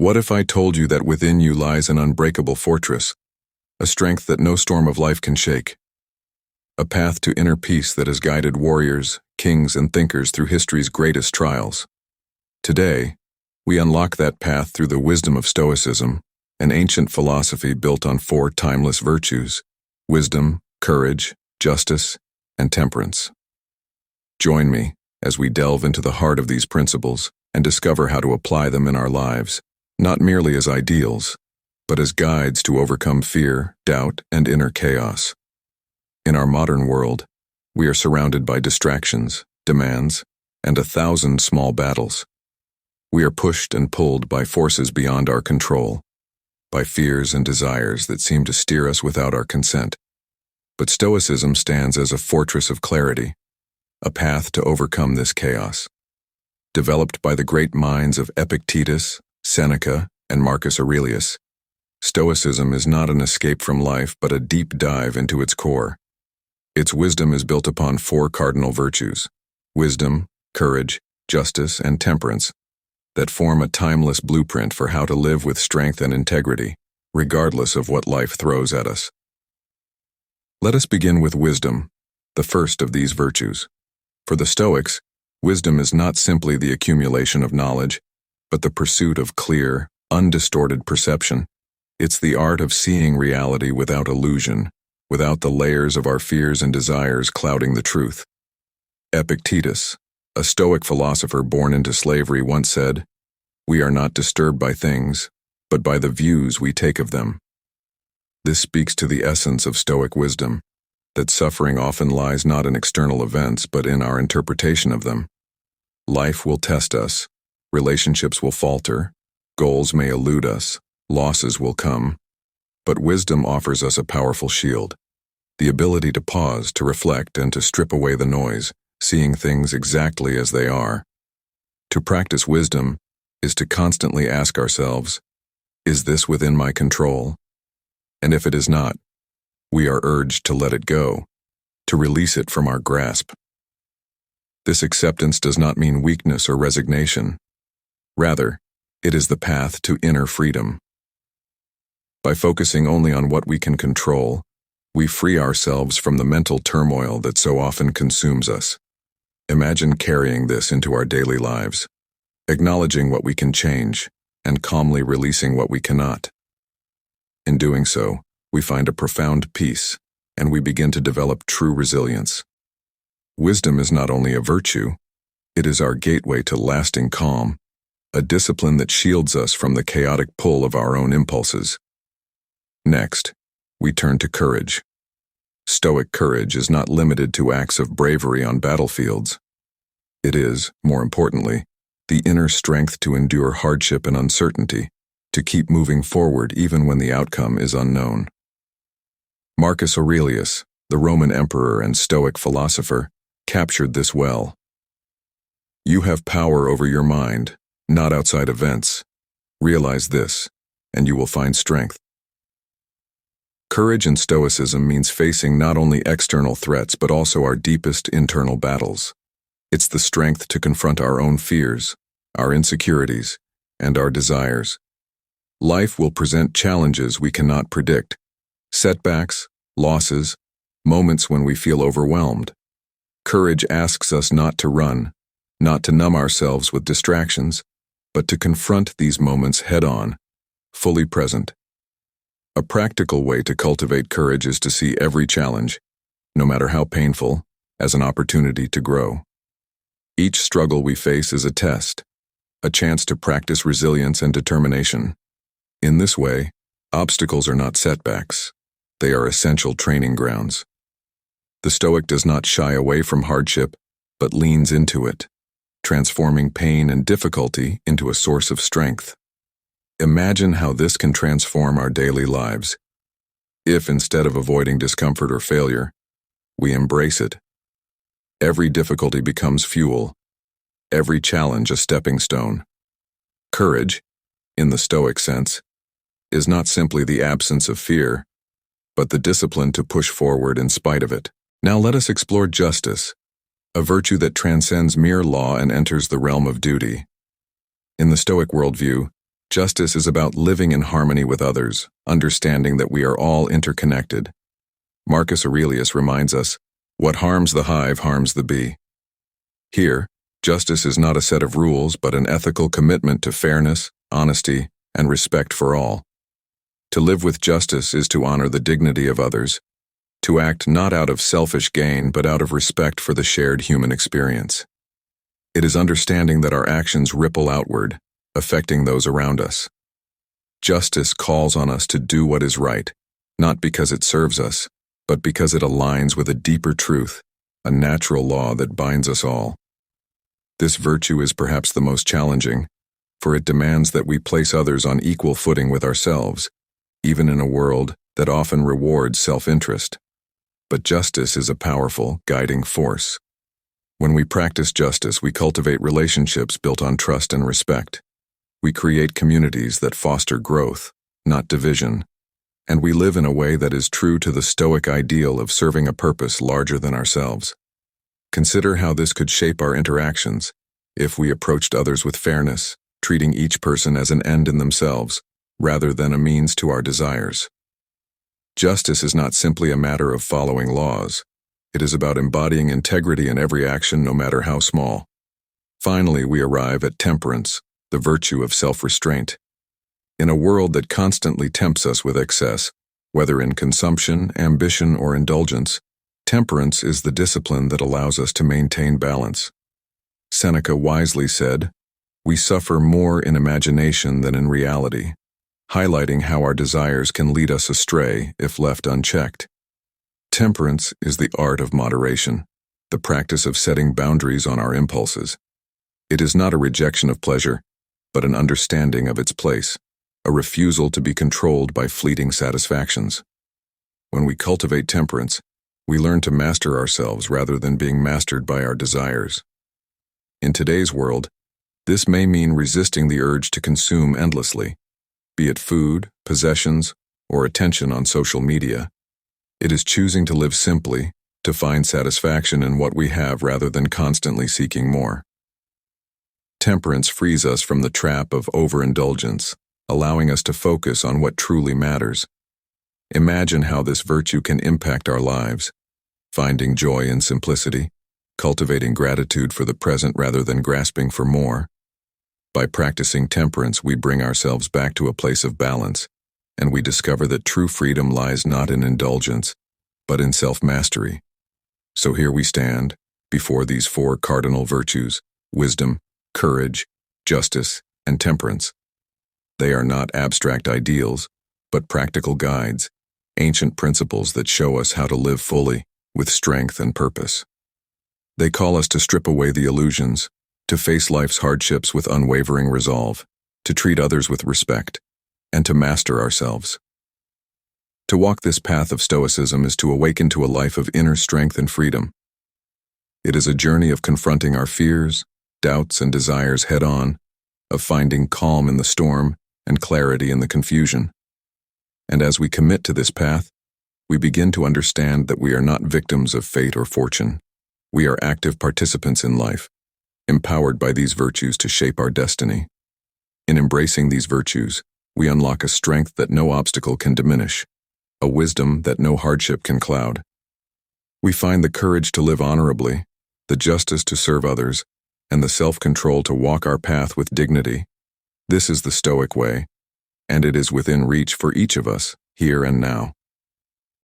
What if I told you that within you lies an unbreakable fortress, a strength that no storm of life can shake, a path to inner peace that has guided warriors, kings, and thinkers through history's greatest trials? Today, we unlock that path through the wisdom of Stoicism, an ancient philosophy built on four timeless virtues: wisdom, courage, justice, and temperance. Join me as we delve into the heart of these principles and discover how to apply them in our lives, not merely as ideals, but as guides to overcome fear, doubt, and inner chaos. In our modern world, we are surrounded by distractions, demands, and 1,000 small battles. We are pushed and pulled by forces beyond our control, by fears and desires that seem to steer us without our consent. But Stoicism stands as a fortress of clarity, a path to overcome this chaos. Developed by the great minds of Epictetus, Seneca, and Marcus Aurelius, Stoicism is not an escape from life but a deep dive into its core. Its wisdom is built upon four cardinal virtues: wisdom, courage, justice, and temperance, that form a timeless blueprint for how to live with strength and integrity, regardless of what life throws at us. Let us begin with wisdom, the first of these virtues. For the Stoics, wisdom is not simply the accumulation of knowledge, but the pursuit of clear, undistorted perception. It's the art of seeing reality without illusion, without the layers of our fears and desires clouding the truth. Epictetus, a Stoic philosopher born into slavery, once said, "We are not disturbed by things, but by the views we take of them." This speaks to the essence of Stoic wisdom, that suffering often lies not in external events but in our interpretation of them. Life will test us, relationships will falter, goals may elude us, losses will come, but wisdom offers us a powerful shield, the ability to pause, to reflect, and to strip away the noise, seeing things exactly as they are. To practice wisdom is to constantly ask ourselves, is this within my control? And if it is not, we are urged to let it go, to release it from our grasp. This acceptance does not mean weakness or resignation. Rather, it is the path to inner freedom. By focusing only on what we can control, we free ourselves from the mental turmoil that so often consumes us. Imagine carrying this into our daily lives, acknowledging what we can change, and calmly releasing what we cannot. In doing so, we find a profound peace, and we begin to develop true resilience. Wisdom is not only a virtue, it is our gateway to lasting calm, a discipline that shields us from the chaotic pull of our own impulses. Next, we turn to courage. Stoic courage is not limited to acts of bravery on battlefields. It is, more importantly, the inner strength to endure hardship and uncertainty, to keep moving forward even when the outcome is unknown. Marcus Aurelius, the Roman emperor and Stoic philosopher, captured this well. You have power over your mind, not outside events. Realize this, and you will find strength. Courage in Stoicism means facing not only external threats but also our deepest internal battles. It's the strength to confront our own fears, our insecurities, and our desires. Life will present challenges we cannot predict, setbacks, losses, moments when we feel overwhelmed. Courage asks us not to run, not to numb ourselves with distractions, but to confront these moments head-on, fully present. A practical way to cultivate courage is to see every challenge, no matter how painful, as an opportunity to grow. Each struggle we face is a test, a chance to practice resilience and determination. In this way, obstacles are not setbacks. They are essential training grounds. The Stoic does not shy away from hardship, but leans into it, transforming pain and difficulty into a source of strength. Imagine how this can transform our daily lives. If, instead of avoiding discomfort or failure, we embrace it, every difficulty becomes fuel, every challenge a stepping stone. Courage, in the Stoic sense, is not simply the absence of fear, but the discipline to push forward in spite of it. Now let us explore justice, a virtue that transcends mere law and enters the realm of duty. In the Stoic worldview, Justice is about living in harmony with others, understanding that we are all interconnected. Marcus Aurelius reminds us, "What harms the hive harms the bee." Here, justice is not a set of rules but an ethical commitment to fairness, honesty, and respect for all. To live with justice is to honor the dignity of others, to act not out of selfish gain but out of respect for the shared human experience. It is understanding that our actions ripple outward, affecting those around us. Justice calls on us to do what is right, not because it serves us, but because it aligns with a deeper truth, a natural law that binds us all. This virtue is perhaps the most challenging, for it demands that we place others on equal footing with ourselves, even in a world that often rewards self-interest. But justice is a powerful, guiding force. When we practice justice, we cultivate relationships built on trust and respect. We create communities that foster growth, not division, and we live in a way that is true to the Stoic ideal of serving a purpose larger than ourselves. Consider how this could shape our interactions if we approached others with fairness, treating each person as an end in themselves, rather than a means to our desires. Justice is not simply a matter of following laws. It is about embodying integrity in every action, no matter how small. Finally, we arrive at temperance, the virtue of self-restraint. In a world that constantly tempts us with excess, whether in consumption, ambition, or indulgence, temperance is the discipline that allows us to maintain balance. Seneca wisely said, "We suffer more in imagination than in reality," highlighting how our desires can lead us astray if left unchecked. Temperance is the art of moderation, the practice of setting boundaries on our impulses. It is not a rejection of pleasure, but an understanding of its place, a refusal to be controlled by fleeting satisfactions. When we cultivate temperance, we learn to master ourselves rather than being mastered by our desires. In today's world, this may mean resisting the urge to consume endlessly, be it food, possessions, or attention on social media. It is choosing to live simply, to find satisfaction in what we have rather than constantly seeking more. Temperance frees us from the trap of overindulgence, allowing us to focus on what truly matters. Imagine how this virtue can impact our lives, finding joy in simplicity, cultivating gratitude for the present rather than grasping for more. By practicing temperance, we bring ourselves back to a place of balance, and we discover that true freedom lies not in indulgence, but in self-mastery. So here we stand, before these four cardinal virtues: wisdom, courage, justice, and temperance. They are not abstract ideals, but practical guides, ancient principles that show us how to live fully, with strength and purpose. They call us to strip away the illusions, to face life's hardships with unwavering resolve, to treat others with respect, and to master ourselves. To walk this path of Stoicism is to awaken to a life of inner strength and freedom. It is a journey of confronting our fears, doubts, and desires head-on, of finding calm in the storm and clarity in the confusion. And as we commit to this path, we begin to understand that we are not victims of fate or fortune. We are active participants in life, empowered by these virtues to shape our destiny. In embracing these virtues, we unlock a strength that no obstacle can diminish, a wisdom that no hardship can cloud. We find the courage to live honorably, the justice to serve others, and the self-control to walk our path with dignity. This is the Stoic way, and it is within reach for each of us, here and now.